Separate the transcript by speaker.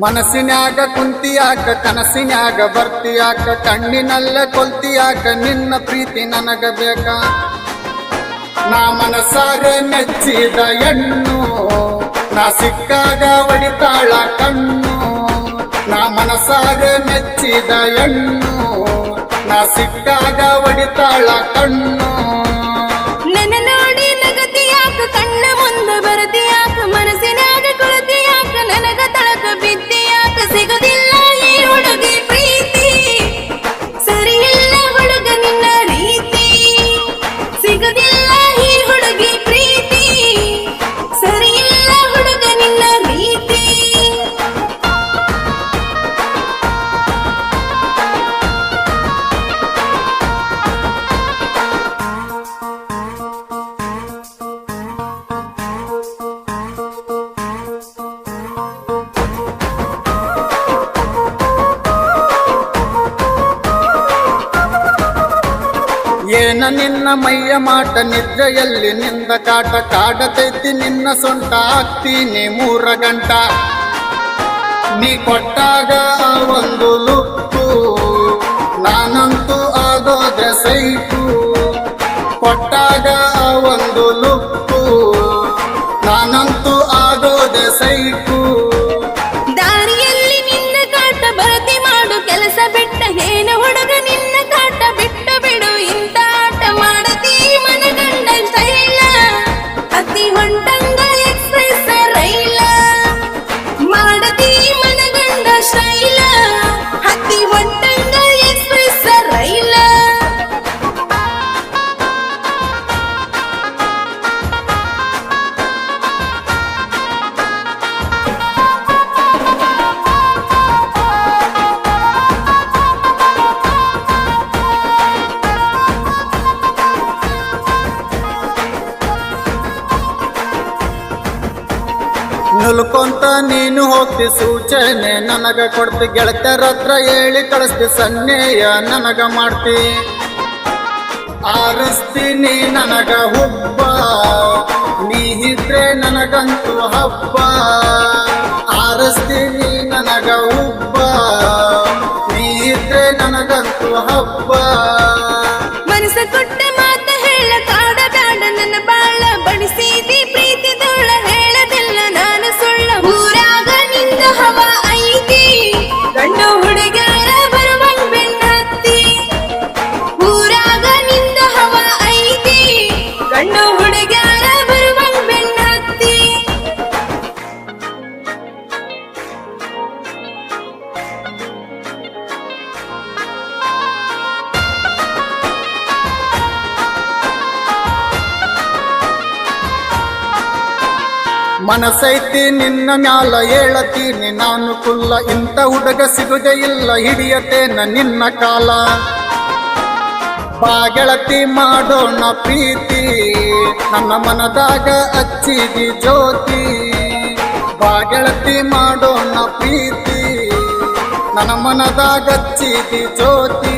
Speaker 1: ಮನಸ್ಸಿನ್ಯಾಗ ಕುಂತಿಯಾಕ ಕನಸಿನ್ಯಾಗ ಬರ್ತಿಯಾಕ ಕಣ್ಣಿನಲ್ಲ ಕೊಲ್ತಿಯಾಕ ನಿನ್ನ ಪ್ರೀತಿ ನನಗ ಬೇಕ ನಾ ಮನಸಾರೆ ಮೆಚ್ಚಿದ ಹೆಣ್ಣು ನಾ ಸಿಕ್ಕಾಗ ಹೊಡಿತಾಳ ಕಣ್ಣು ನಾ ಮನಸಾರೆ ಮೆಚ್ಚಿದ ಹೆಣ್ಣು ನಾ ಸಿಕ್ಕಾಗ ಹೊಡಿತಾಳ ಕಣ್ಣು
Speaker 2: ನನ್ನ ನೋಡಿ ನಗತಿಯಾಕ ಕಣ್ಣ ಮುಂದೆ ಬರತಿಯಾಕ ಮನಸ್ಸಿನಾಗ ಕೊಳತಿಯಾಕ ನನಗ ತಳಕ ಬಿದ್ದಿಯಾಕ ಸಿಗದಿಲ್ಲ ಈ ಹುಡುಗಿ ಪ್ರೀತಿ ಸರಿಯಿಲ್ಲ ಹುಡುಗ ನಿನ್ನ ರೀತಿ ಸಿಗದಿಲ್ಲ ಈ ಹುಡುಗಿ ಪ್ರೀತಿ ಸರಿಯಿಲ್ಲ ಹುಡುಗ ನಿನ್ನ ರೀತಿ
Speaker 1: ಏನ ನಿನ್ನ ಮೈಯ ಮಾಟ ನಿದ್ರೆಯಲ್ಲಿ ನಿಂದ ಕಾಟ ಕಾಡತೈತಿ ನಿನ್ನ ಸೊಂಟ ಆಗ್ತೀನಿ 3 ಗಂಟ ನೀ ಕೊಟ್ಟಾಗ ಒಂದು ಲುಕ್ಕು ನಾನಂತೂ ಆಗೋದೆ ಸೈಕು ಕೊಟ್ಟಾಗ ಒಂದು ಲುಕ್ಕು ನಾನಂತೂ ಆಗೋದೆ ಸೈಕು
Speaker 2: ದಾರಿಯಲ್ಲಿ ನಿನ್ನ ಕಾಟ ಬರತಿ ಮಾಡು ಕೆಲಸ ಬಿಟ್ಟ ಏನು ಹುಡುಗ ನಿನ್ನ ಕಾಟ ಬಿಟ್ಟು ಬಿಡು ಇಂತ ಆಟ ಮಾಡತಿ ಮನಗಂಡ ಸ್ಟೈಲ ಅತಿ ಹೊಂಟಂಗ ಎಕ್ಸ್ಪ್ರೆಸ್ ರೈಲ ಮಾಡತಿ ಮನಗಂಡ ಸ್ಟೈಲ ಹತ್ತಿ ಹೊಂಟಂಗ ಎಕ್ಸ್ಪ್ರೆಸ್ ರೈಲ
Speaker 1: ನಿಲ್ಕೊಂತ ನೀನು ಹೋಗ್ತಿ ಸೂಚನೆ ನನಗ ಕೊಡ್ತಿ ಗೆಳತರ ಹತ್ರ ಹೇಳಿ ಕಳಿಸ್ತಿ ಸನ್ನೆಯ ನನಗ ಮಾಡ್ತಿ ಆರಿಸ್ತೀನಿ ನನಗ ಹುಬ್ಬ ನೀ ಇದ್ರೆ ನನಗಂತೂ ಹಬ್ಬ ಆರಿಸ್ತೀನಿ ನನಗ ಹುಬ್ಬ ನೀ ಇದ್ರೆ ನನಗಂತೂ ಹಬ್ಬ
Speaker 2: ಮನಸ ಕೊಟ್ಟ ಮಾತ ಹೇಳ ಕಾಡ ಕಾಡ ನನ್ನ ಬಾಳ ಬಡಿಸಿದಿ ಪ್ರೀತಿ ಧೂಳ ಹೇಳದಿಲ್ಲ ನಾನು ಸುಳ್ಳ ಊರಾಗ ನಿಂದ ಹವ ಐತಿ ಗಂಡು ಹುಡುಗಾರ ಬರುವಂಗ್ ಬೆನ್ನತ್ತಿ ಊರಾಗ ನಿಂದ ಹವ ಐತಿ ಗಂಡು ಹುಡುಗಾರ ಬರುವಂಗ್ ಬೆನ್ನತ್ತಿ
Speaker 1: ಮನಸೈತಿ ನಿನ್ನ ಮ್ಯಾಲ ಹೇಳತೀನಿ ನಾನು ಕುಲ್ಲ ಇಂಥ ಹುಡುಗ ಸಿಗುದೇ ಇಲ್ಲ ಹಿಡಿಯತೇನ ನಿನ್ನ ಕಾಲ ಬಾಗೆಳತಿ ಮಾಡೋಣ ಪ್ರೀತಿ ನನ್ನ ಮನದಾಗ ಹಚ್ಚಿದಿ ಜ್ಯೋತಿ ಬಾಗೆಳತಿ ಮಾಡೋಣ ಪ್ರೀತಿ ನನ್ನ ಮನದಾಗ ಹಚ್ಚಿದಿ ಜ್ಯೋತಿ